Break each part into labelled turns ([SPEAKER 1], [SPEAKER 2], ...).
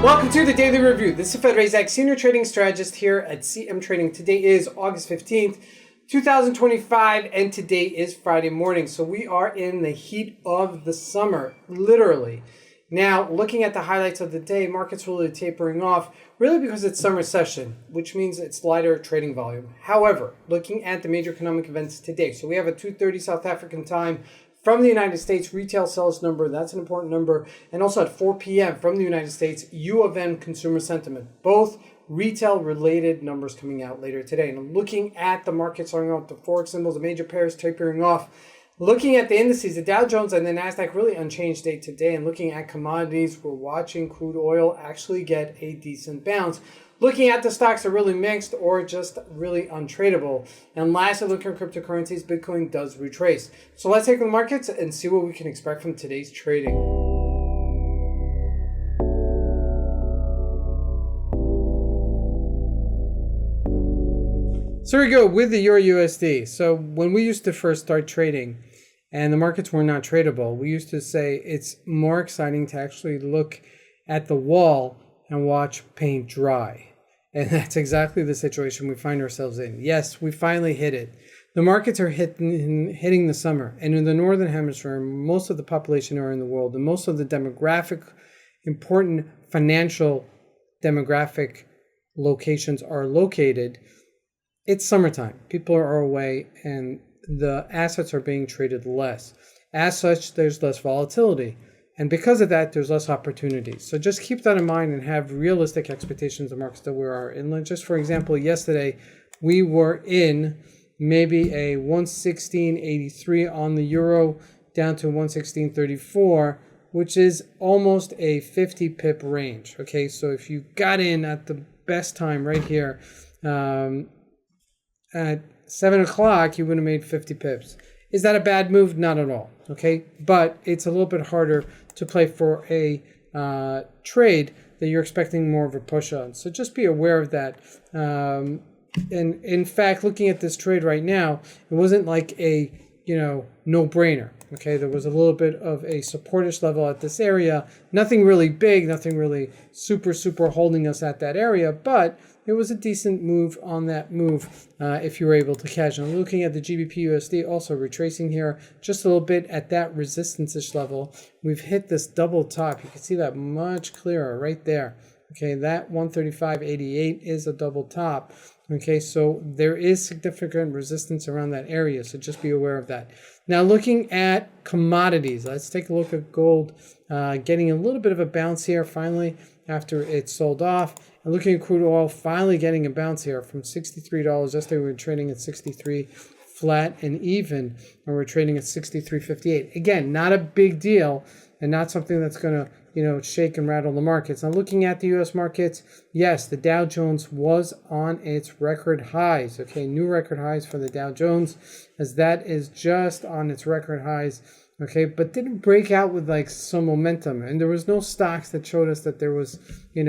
[SPEAKER 1] Welcome to the Daily Review. This is Razak, Senior Trading Strategist here at CMTrading. Today is August 15th, 2025, and today is Friday morning. So we are in the heat of the summer, literally. Now, looking at the highlights of the day, markets really tapering off, really because it's summer session, which means it's lighter trading volume. However, looking at the major economic events today, so we have a 2:30 South African time from the United States retail sales number, that's an important number, and also at 4 p.m. from the United States, U of M consumer sentiment, both retail-related numbers coming out later today. And I'm looking at the market starting off, the Forex symbols, the major pairs tapering off. Looking at the indices, the Dow Jones and the NASDAQ really unchanged day to day. And looking at commodities, we're watching crude oil actually get a decent bounce. Looking at the stocks are really mixed or just really untradeable. And lastly, looking at cryptocurrencies, Bitcoin does retrace. So let's take the markets and see what we can expect from today's trading. So here we go with the Euro USD. So when we used to first start trading and the markets were not tradable, we used to say it's more exciting to actually look at the wall and watch paint dry. And that's exactly the situation we find ourselves in. Yes, we finally hit it. The markets are hitting the summer. And in the Northern Hemisphere, most of the population are in the world, and most of the important financial demographic locations are located. It's summertime. People are away, and the assets are being traded less. As such, there's less volatility. And because of that, there's less opportunities. So just keep that in mind and have realistic expectations of markets that we are in. Just for example, yesterday we were in maybe a 116.83 on the euro down to 116.34, which is almost a 50 pip range. Okay, so if you got in at the best time right here at 7 o'clock, you would have made 50 pips. Is that a bad move? Not at all. Okay, but it's a little bit harder to play for a trade that you're expecting more of a push on. So just be aware of that. And in fact, looking at this trade right now, it wasn't like a no-brainer. Okay, there was a little bit of a supportish level at this area. Nothing really big, nothing really super holding us at that area, but it was a decent move on that move if you were able to catch. And looking at the GBP USD, also retracing here just a little bit at that resistance-ish level. We've hit this double top. You can see that much clearer right there. Okay, that 135.88 is a double top. Okay, so there is significant resistance around that area, so just be aware of that. Now, looking at commodities, let's take a look at gold, getting a little bit of a bounce here finally after it sold off. And looking at crude oil, finally getting a bounce here from $63. Yesterday we were trading at 63 flat and even, and we're trading at 63.58. Again, not a big deal and not something that's going to shake and rattle the markets. Now, looking at the U.S. markets, yes, the Dow Jones was on its record highs. Okay, new record highs for the Dow Jones, as that is just on its record highs. Okay, but didn't break out with like some momentum, and there was no stocks that showed us that there was,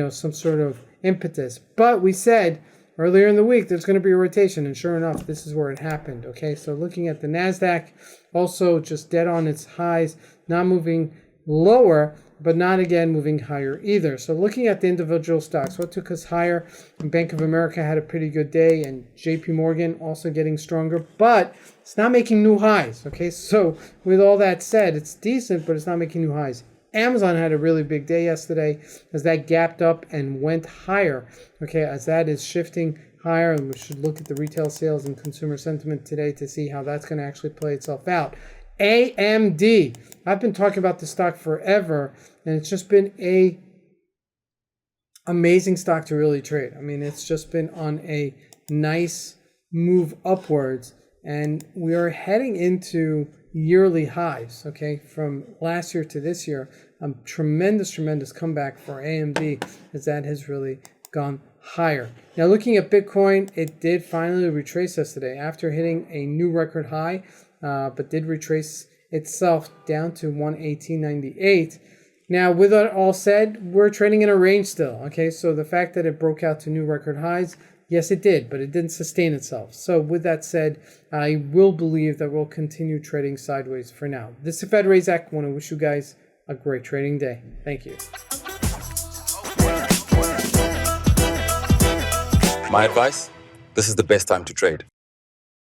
[SPEAKER 1] some sort of impetus. But we said earlier in the week there's going to be a rotation, and sure enough, this is where it happened. Okay, so looking at the NASDAQ, also just dead on its highs, not moving lower, but not again moving higher either. So looking at the individual stocks, what took us higher? Bank of America had a pretty good day, and JP Morgan also getting stronger, but it's not making new highs. Okay, so with all that said, it's decent, but it's not making new highs. Amazon had a really big day yesterday as that gapped up and went higher. Okay, as that is shifting higher, and we should look at the retail sales and consumer sentiment today to see how that's going to actually play itself out. AMD. I've been talking about this stock forever, and it's just been a amazing stock to really trade. I mean, it's just been on a nice move upwards, and we are heading into yearly highs, okay, from last year to this year. A tremendous comeback for AMD, as that has really gone higher. Now, looking at Bitcoin, it did finally retrace yesterday after hitting a new record high, but did retrace itself down to 118.98. Now, with that all said, we're trading in a range still. Okay, so the fact that it broke out to new record highs, yes, it did, but it didn't sustain itself. So with that said, I will believe that we'll continue trading sideways for now. This is Razak. I want to wish you guys a great trading day. Thank you.
[SPEAKER 2] My advice? This is the best time to trade.